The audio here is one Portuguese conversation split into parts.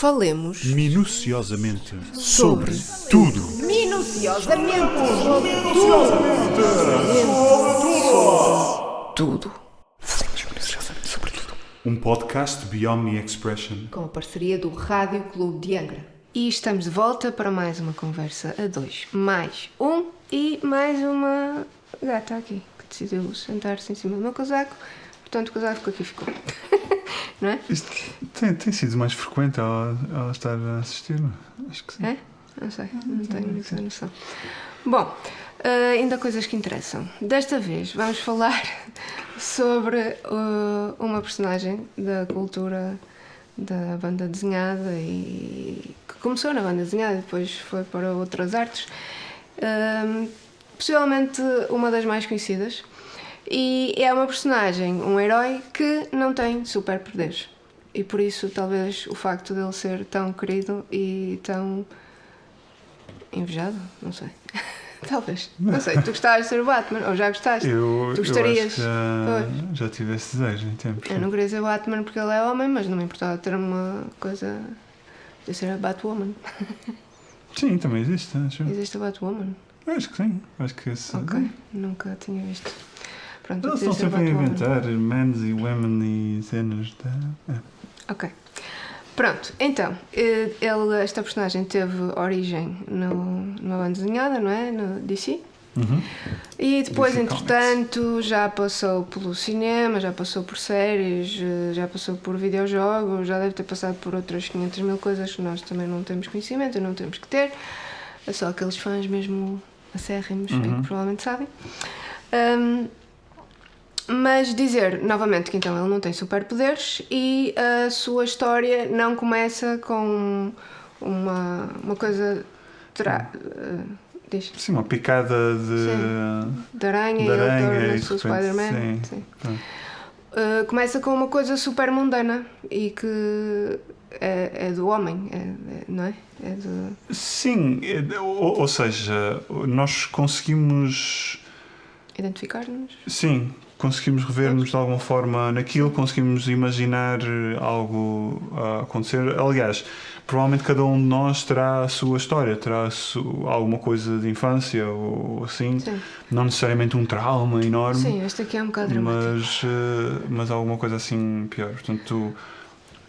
Falemos minuciosamente sobre tudo. Minuciosamente sobre tudo. Falemos minuciosamente sobre tudo. Um podcast Beyond Me Expression. Com a parceria do Rádio Clube de Angra. E estamos de volta para mais uma conversa a dois. Mais um e mais uma gata aqui, que decidiu sentar-se em cima do meu casaco. Portanto, o casaco aqui ficou. Não é? Isto tem sido mais frequente ela estar a assistir? Acho que sim. É? Não sei, não tenho muita noção. Bom, ainda coisas que interessam. Desta vez vamos falar sobre uma personagem da cultura da banda desenhada e que começou na banda desenhada e depois foi para outras artes. Possivelmente uma das mais conhecidas. E é uma personagem, um herói que não tem superpoderes. E por isso, talvez, o facto dele ser tão querido e tão invejado, não sei. Talvez, não sei. Tu gostavas de ser o Batman, ou já gostaste? Tu gostarias? Eu acho que já tive esse desejo em tempos. Eu não queria ser o Batman porque ele é homem, mas não me importava ter uma coisa de ser a Batwoman. Sim, também existe, acho. Existe a Batwoman? Acho que sim. Acho que esse... Ok, nunca tinha visto. Pronto, eles estão sempre a inventar men's e women e cenas. Ok. Pronto, então, esta personagem teve origem numa banda desenhada, não é? No DC. Uhum. E depois, DC entretanto, Comics. já passou pelo cinema, já passou por séries, já passou por videojogos, já deve ter passado por outras 500 mil coisas que nós também não temos conhecimento e não temos que ter. É só aqueles fãs mesmo acérrimos, que provavelmente sabem. Mas dizer, novamente, que então ele não tem superpoderes e a sua história não começa com uma coisa... diz. Sim, uma picada de aranha e ele torna-se o Spider-Man. Sim. Começa com uma coisa super mundana e que é do homem, não é? Sim, ou seja, nós conseguimos... identificar-nos? Sim, conseguimos rever-nos de alguma forma naquilo, conseguimos imaginar algo a acontecer. Aliás, provavelmente cada um de nós terá a sua história, terá alguma coisa de infância ou assim. Sim. Não necessariamente um trauma enorme. Sim, este aqui é um bocado dramático. Mas alguma coisa assim pior. Portanto,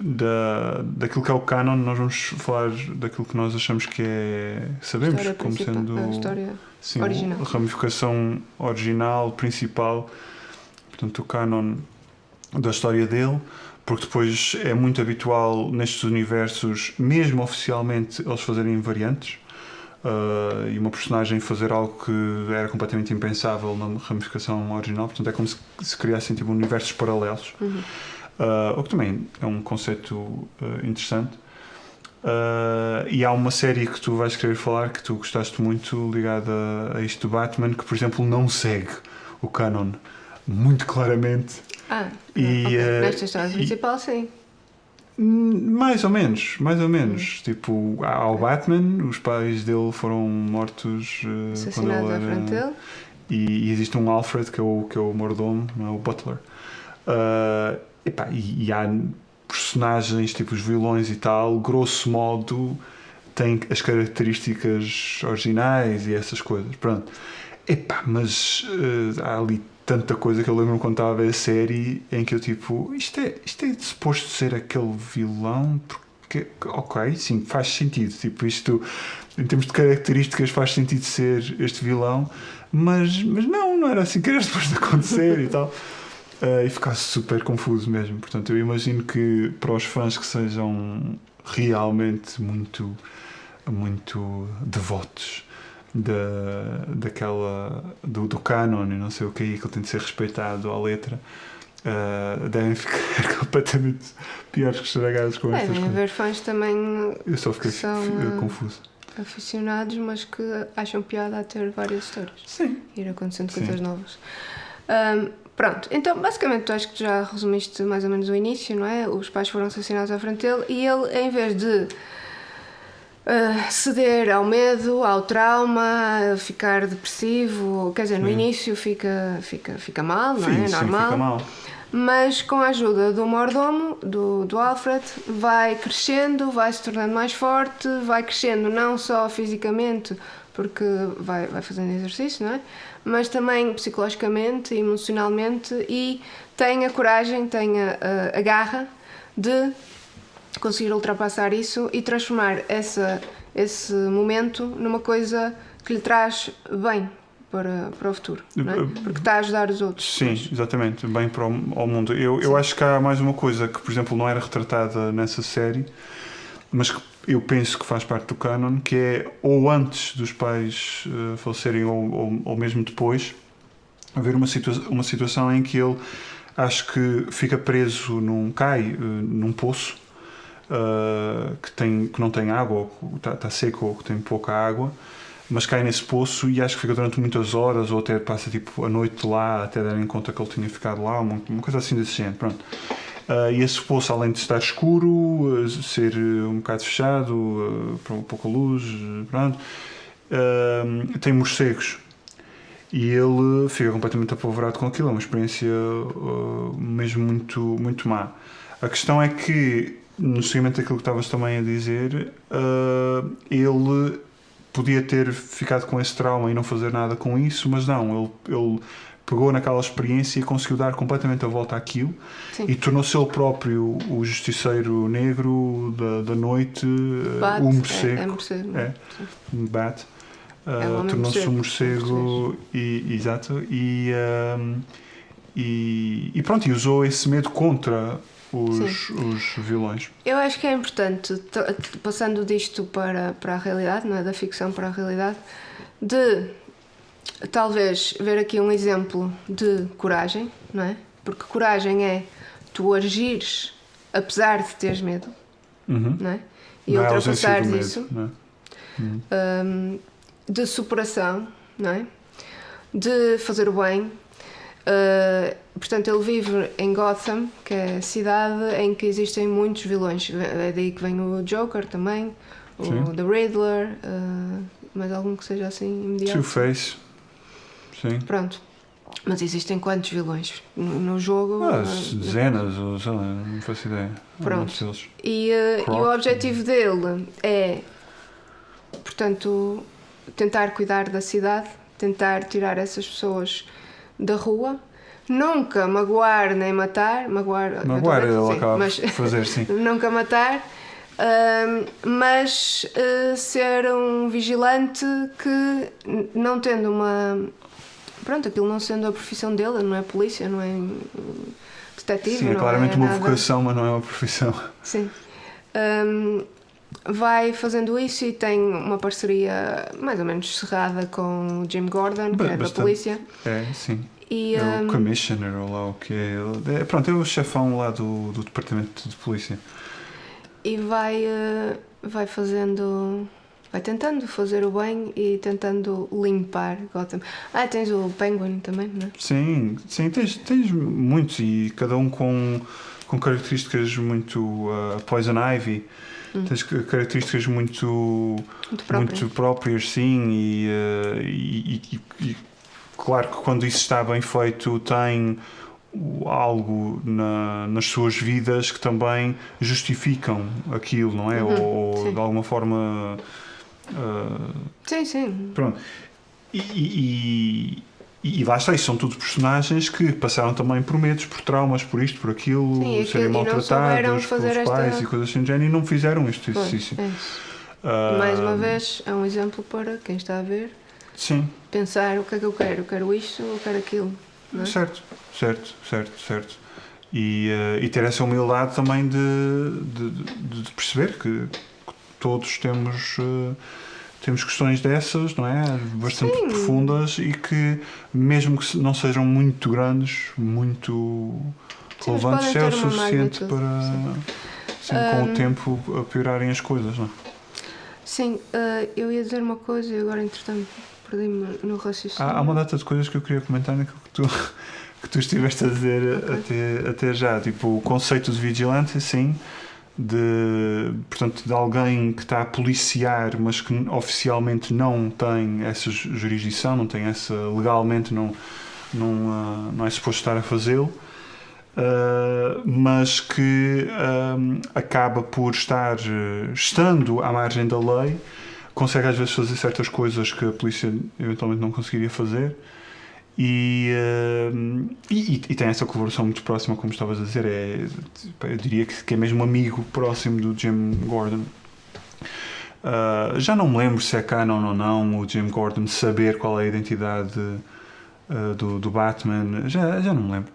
daquilo que é o canon, nós vamos falar daquilo que nós achamos que é, sabemos como sendo a história sim, original. A ramificação original, principal, portanto o canon da história dele, porque depois é muito habitual nestes universos, mesmo oficialmente, eles fazerem variantes e uma personagem fazer algo que era completamente impensável na ramificação original, portanto é como se criassem tipo universos paralelos. O que também é um conceito interessante. E há uma série que tu vais querer falar que tu gostaste muito ligada a isto do Batman, que por exemplo não segue o canon muito claramente. Okay. Nesta história principal, sim. Mais ou menos. Tipo, há o Batman, os pais dele foram mortos assassinados à frente dele. E existe um Alfred que é o mordomo, não é? O butler. E há personagens, tipo os vilões e tal, grosso modo, têm as características originais e essas coisas. Pronto. Mas há ali tanta coisa que eu lembro-me quando estava a ver a série em que eu tipo, isto é suposto ser aquele vilão? Porque, ok, sim, faz sentido. Tipo, isto, em termos de características, faz sentido ser este vilão, mas não era assim que era suposto acontecer e tal. E ficasse super confuso mesmo. Portanto, eu imagino que para os fãs que sejam realmente muito, muito devotos do canon e não sei o que, que ele tem de ser respeitado à letra, devem ficar completamente piores que estragados com estas coisas. Devem haver fãs também eu só fiquei que são confuso. Aficionados, mas que acham piada a ter várias histórias. Sim. Ir acontecendo coisas novas. Pronto, então basicamente tu acho que já resumiste mais ou menos o início, não é? Os pais foram assassinados à frente dele e ele, em vez de ceder ao medo, ao trauma, ficar depressivo, quer dizer, no início fica mal, não é? Sim, Normal. fica mal. mas com a ajuda do mordomo, do Alfred, vai crescendo, vai se tornando mais forte, vai crescendo não só fisicamente, porque vai fazendo exercício, não é? Mas também psicologicamente, emocionalmente, e tem a coragem, tem a garra de conseguir ultrapassar isso e transformar esse momento numa coisa que lhe traz bem para o futuro, não é? Porque está a ajudar os outros. Sim, exatamente, bem para ao mundo. Eu acho que há mais uma coisa que, por exemplo, não era retratada nessa série, mas que eu penso que faz parte do canon, que é ou antes dos pais falecerem ou mesmo depois, haver uma situação em que ele acho que fica preso cai num poço que não tem água, ou está seco, ou que tem pouca água, mas cai nesse poço e acho que fica durante muitas horas, ou até passa tipo a noite lá, até darem conta que ele tinha ficado lá, uma coisa assim desse género, pronto. E esse poço, além de estar escuro, ser um bocado fechado, pouca luz, pronto, tem morcegos. E ele fica completamente apavorado com aquilo, é uma experiência mesmo muito, muito má. A questão é que, no seguimento daquilo que estavas também a dizer, ele podia ter ficado com esse trauma e não fazer nada com isso, mas não, ele pegou naquela experiência e conseguiu dar completamente a volta àquilo. Sim. E tornou-se ele próprio o justiceiro negro da noite, o morcego. Bat. Tornou-se um morcego exato, e pronto, e usou esse medo contra os vilões. Eu acho que é importante, passando disto para a realidade, não é? Da ficção para a realidade, de talvez ver aqui um exemplo de coragem, não é? Porque coragem é tu agires apesar de teres medo, não é? E ultrapassares isso, não é? De superação, não é? De fazer o bem. Portanto, ele vive em Gotham, que é a cidade em que existem muitos vilões. É daí que vem o Joker também, o The Riddler, mais algum que seja assim imediato. Two-Face. Sim. Pronto. Mas existem quantos vilões no jogo? Dezenas, ou sei lá, não faço ideia. Pronto. E o objetivo dele é, portanto, tentar cuidar da cidade, tentar tirar essas pessoas da rua, nunca magoar nem matar, magoar ele acaba de fazer, sim. Nunca matar, mas ser um vigilante que, não tendo pronto, aquilo não sendo a profissão dele, não é polícia, não é detetive. Sim, é claramente uma vocação, mas não é uma profissão. Sim. Vai fazendo isso e tem uma parceria mais ou menos cerrada com o Jim Gordon, que é da polícia. É, sim. E, é o commissioner, ou lá o que é. Pronto, é o chefão lá do departamento de polícia. E vai tentando fazer o bem e tentando limpar Gotham. Tens o Penguin também, não é? Sim, tens muitos, e cada um com características muito... Poison Ivy, tens características muito próprias, sim, e claro que quando isso está bem feito tem algo nas suas vidas que também justificam aquilo, não é? Ou de alguma forma... Sim. Pronto. E lá está, isso são tudo personagens que passaram também por medos, por traumas, por isto, por aquilo, serem maltratados pelos pais e coisas assim do género, e não fizeram este exercício. Mais uma vez, é um exemplo para quem está a ver. Sim. Pensar o que é que eu quero. Eu quero isto ou quero aquilo. Não é? Certo. E ter essa humildade também de perceber que todos temos questões dessas, não é? Bastante profundas, e que mesmo que não sejam muito grandes, muito relevantes, é o suficiente para com o tempo a piorarem as coisas, não é? Sim, eu ia dizer uma coisa e agora entretanto perdi-me no raciocínio. Há uma data de coisas que eu queria comentar naquilo que tu estiveste a dizer até já, tipo o conceito de vigilante, sim, portanto, de alguém que está a policiar, mas que oficialmente não tem essa jurisdição, não tem essa, legalmente não é suposto estar a fazê-lo. mas que acaba por estando à margem da lei, consegue às vezes fazer certas coisas que a polícia eventualmente não conseguiria fazer. E tem essa colaboração muito próxima, como estavas a dizer. Eu diria que é mesmo um amigo próximo do Jim Gordon. Já não me lembro se é canon ou não o Jim Gordon saber qual é a identidade do Batman. Já não me lembro.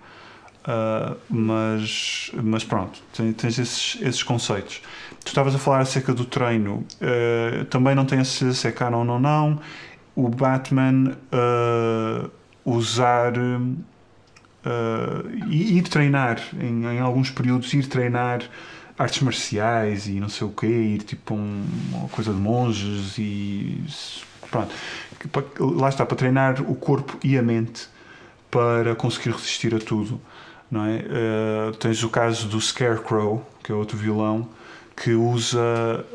Mas pronto, tens esses conceitos. Tu estavas a falar acerca do treino. Também não tenho a certeza se é canon ou não. O Batman usar ir treinar em alguns períodos, ir treinar artes marciais e não sei o quê, ir tipo uma coisa de monges e pronto, lá está, para treinar o corpo e a mente para conseguir resistir a tudo, não é? Tens o caso do Scarecrow, que é outro vilão que usa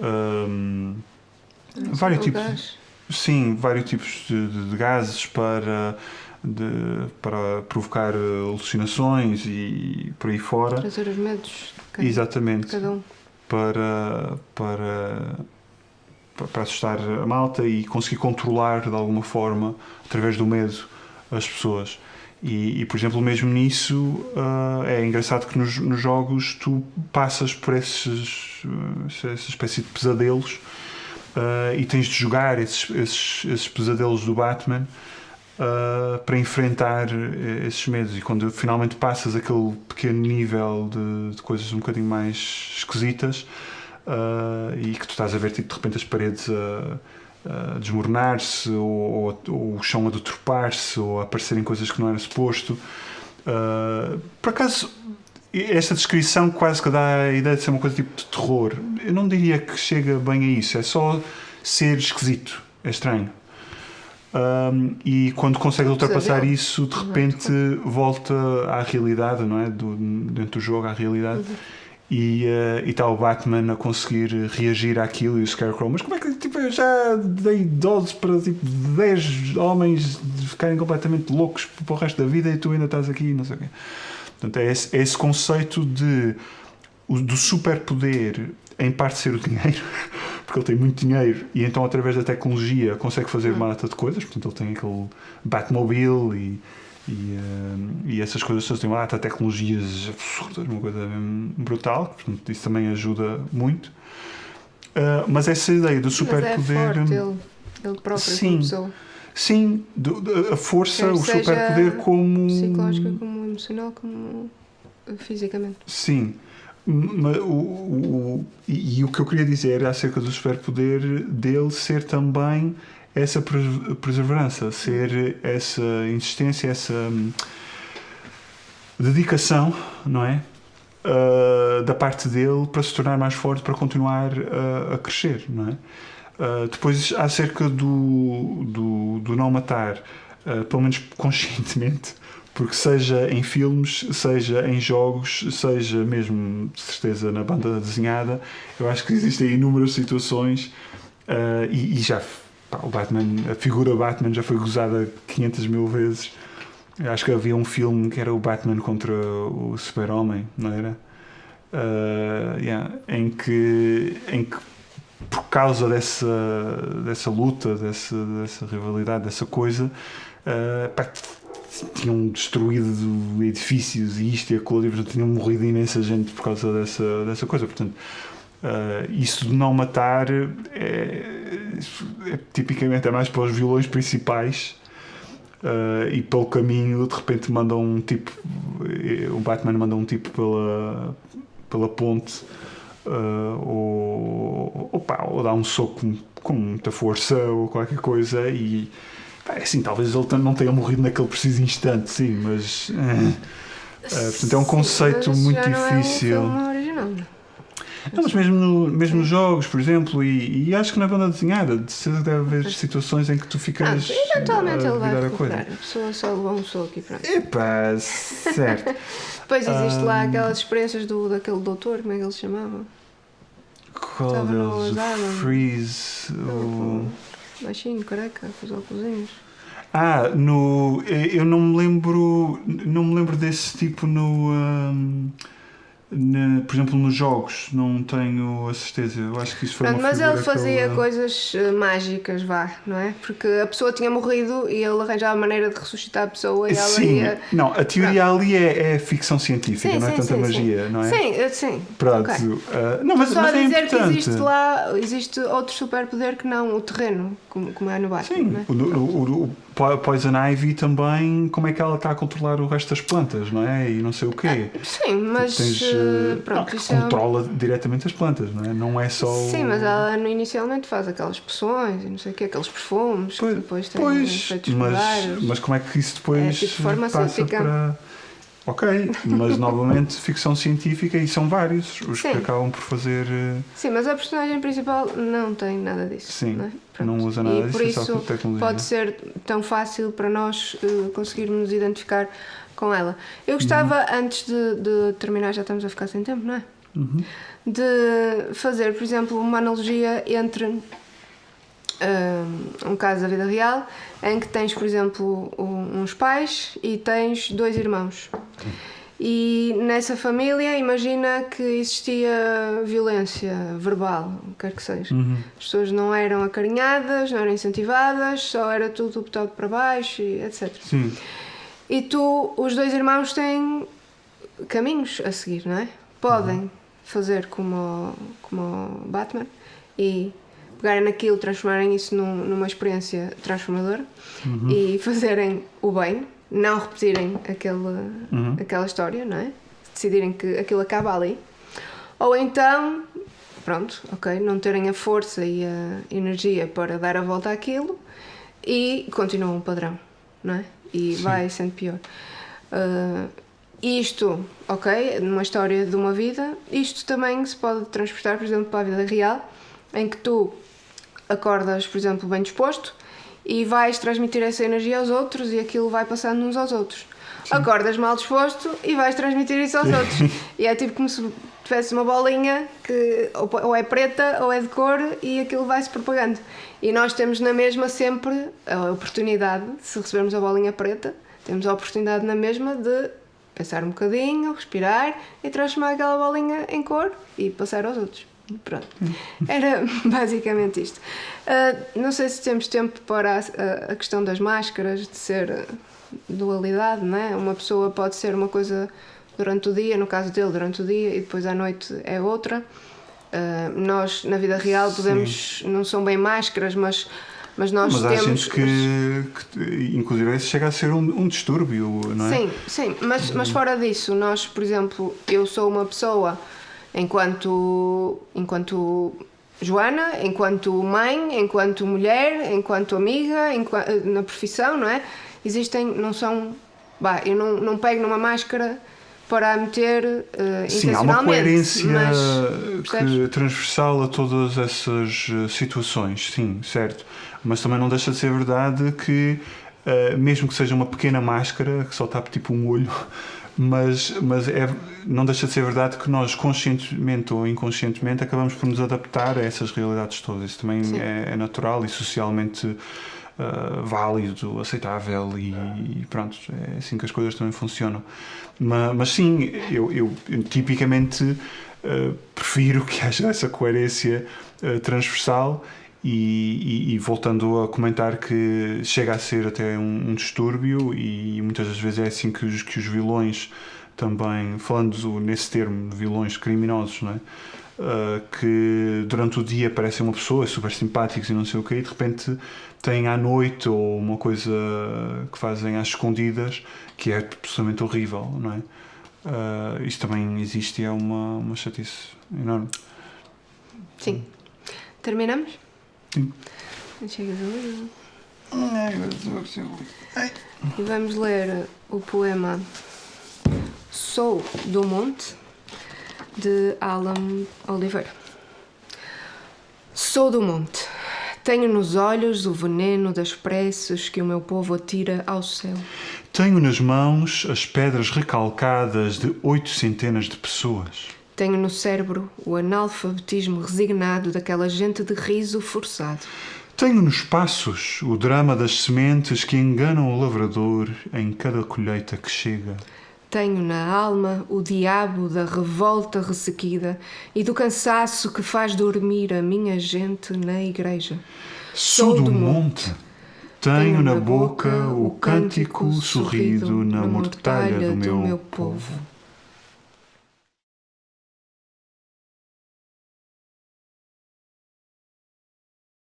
vários tipos de gases para provocar alucinações e por aí fora. Trazer os medos de Exatamente. cada um. Para assustar a malta e conseguir controlar de alguma forma, através do medo, as pessoas. E por exemplo, mesmo nisso, é engraçado que nos jogos tu passas por essa espécie de pesadelos e tens de jogar esses pesadelos do Batman para enfrentar esses medos. E quando finalmente passas aquele pequeno nível de coisas um bocadinho mais esquisitas e que tu estás a ver tipo, de repente as paredes a desmoronar-se ou o chão a deturpar-se ou a aparecerem coisas que não era suposto. Por acaso, esta descrição quase que dá a ideia de ser uma coisa tipo de terror. Eu não diria que chega bem a isso, é só ser esquisito, é estranho. E quando consegue ultrapassar isso, de repente volta à realidade, não é? Dentro do jogo, à realidade. E está o Batman a conseguir reagir àquilo e o Scarecrow. Mas como é que tipo, eu já dei doses para tipo, 10 homens ficarem completamente loucos para o resto da vida e tu ainda estás aqui, não sei o quê. Portanto, é esse conceito do superpoder, em parte ser o dinheiro, porque ele tem muito dinheiro e então através da tecnologia consegue fazer uma data de coisas. Portanto, ele tem aquele Batmobile e essas coisas todas, tem uma data de tecnologias absurdas, uma coisa brutal. Portanto, isso também ajuda muito. Mas essa ideia do superpoder, mas é forte, ele próprio, sim, como pessoa. Sim, a força, Quer o superpoder como psicológica, como emocional, como fisicamente. Sim. E o que eu queria dizer era acerca do superpoder dele ser também essa perseverança, ser essa insistência, essa dedicação, não é? Da parte dele para se tornar mais forte, para continuar a crescer, não é? Depois, acerca do não matar, pelo menos conscientemente, porque seja em filmes, seja em jogos, seja mesmo, de certeza, na banda desenhada, eu acho que existem inúmeras situações e já o Batman, a figura Batman já foi gozada 500 mil vezes. Eu acho que havia um filme que era o Batman contra o Super-Homem, não era? Em que por causa dessa luta, dessa rivalidade, dessa coisa, tinham destruído edifícios e isto e aquilo, e portanto tinham morrido imensa gente por causa dessa coisa. Portanto, isso de não matar tipicamente é mais para os vilões principais. E pelo caminho de repente mandam um tipo, o Batman manda um tipo pela ponte, ou dá um soco com muita força ou qualquer coisa e assim, talvez ele não tenha morrido naquele preciso instante, sim, mas portanto é um conceito muito difícil. Não é um filme original. Não, mas mesmo nos jogos, por exemplo, e acho que na banda desenhada deve haver situações em que tu ficas eventualmente ele vai a recuperar. A pessoa só levou um soco e pronto. Epá, certo. Depois existe lá aquelas experiências daquele doutor, como é que ele se chamava? Qual Estava no deles? Asylum. O Freeze? Baixinho, careca, com os óculos. Eu não me lembro desse tipo por exemplo, nos jogos, não tenho a certeza. Eu acho que isso foi uma Mas figura ele fazia que ele... coisas mágicas, não é? Porque a pessoa tinha morrido e ele arranjava a maneira de ressuscitar a pessoa e ela Sim, ia... não, a teoria ali é ficção científica, Sim, não é sim, tanta sim, magia, sim. não é? Sim. Pronto. Ok. Não, mas Só a é dizer que importante. existe outro superpoder que não o terreno, como é no Batman, Sim, não é? o Poison Ivy também, como é que ela está a controlar o resto das plantas, não é? E não sei o quê. Sim, mas pronto, isso controla diretamente as plantas, não é? Não é só... Sim, mas ela inicialmente faz aquelas poções e não sei o quê, aqueles perfumes que depois têm efeitos secundários. Mas como é que isso depois É tipo passa farmacêutica. para... Ok, mas novamente ficção científica e são vários os Sim. que acabam por fazer... Sim, mas a personagem principal não tem nada disso. Sim, não é? não usa nada e disso, por é só isso com tecnologia. pode ser tão fácil para nós conseguirmos nos identificar com ela. Eu gostava, antes de terminar, já estamos a ficar sem tempo, não é? De fazer, por exemplo, uma analogia entre um caso da vida real em que tens, por exemplo, uns pais e tens 2 irmãos. E nessa família, imagina que existia violência verbal, quer que seja. As pessoas não eram acarinhadas, não eram incentivadas, só era tudo botado para baixo, e etc. Sim. E os 2 irmãos têm caminhos a seguir, não é? Podem fazer como o Batman e pegarem naquilo, transformarem isso numa experiência transformadora e fazerem o bem, não repetirem aquela história, não é? Decidirem que aquilo acaba ali. Ou então, pronto, ok, não terem a força e a energia para dar a volta àquilo e continuam o padrão, não é? E vai sendo pior. Isto, ok, numa história de uma vida, isto também se pode transportar, por exemplo, para a vida real, em que tu acordas, por exemplo, bem disposto e vais transmitir essa energia aos outros e aquilo vai passando uns aos outros. Sim. Acordas mal disposto e vais transmitir isso aos outros. E é tipo como se tivesse uma bolinha que ou é preta ou é de cor e aquilo vai-se propagando. E nós temos na mesma sempre a oportunidade, se recebermos a bolinha preta, temos a oportunidade na mesma de pensar um bocadinho, respirar e transformar aquela bolinha em cor e passar aos outros. Pronto. Era basicamente isto. Não sei se temos tempo para a questão das máscaras, de ser dualidade, não é? Uma pessoa pode ser uma coisa durante o dia, no caso dele durante o dia, e depois à noite é outra. Nós na vida real podemos, não são bem máscaras, mas nós mas há temos... gente que inclusive chega a ser um distúrbio, não é? Sim, mas fora disso, nós, por exemplo, eu sou uma pessoa enquanto Joana, enquanto mãe, enquanto mulher, enquanto amiga, na profissão, não é? Existem, não são... eu não pego numa máscara para a meter intencionalmente. Sim, há uma coerência mas, transversal a todas essas situações, sim, certo. Mas também não deixa de ser verdade que, mesmo que seja uma pequena máscara, que só tape tipo um olho, mas não deixa de ser verdade que nós, conscientemente ou inconscientemente, acabamos por nos adaptar a essas realidades todas. Isso também é natural e socialmente válido, aceitável e pronto, é assim que as coisas também funcionam. Mas sim, eu tipicamente prefiro que haja essa coerência transversal e voltando a comentar que chega a ser até um distúrbio e muitas das vezes é assim que os vilões também, falando nesse termo, vilões criminosos, não é? Que durante o dia parecem uma pessoa super simpáticos e não sei o quê, e de repente têm à noite ou uma coisa que fazem às escondidas que é absolutamente horrível, não é? Isto também existe e é uma chatice enorme. Sim. Terminamos? Sim. Chegas a e vamos ler o poema Sou do Monte, de Alan Oliveira. Sou do monte. Tenho nos olhos o veneno das preces que o meu povo atira ao céu. Tenho nas mãos as pedras recalcadas de 8 centenas de pessoas. Tenho no cérebro o analfabetismo resignado daquela gente de riso forçado. Tenho nos passos o drama das sementes que enganam o lavrador em cada colheita que chega. Tenho na alma o diabo da revolta ressequida e do cansaço que faz dormir a minha gente na igreja. Sou do monte. Tenho na boca o cântico sorrido na mortalha do meu povo.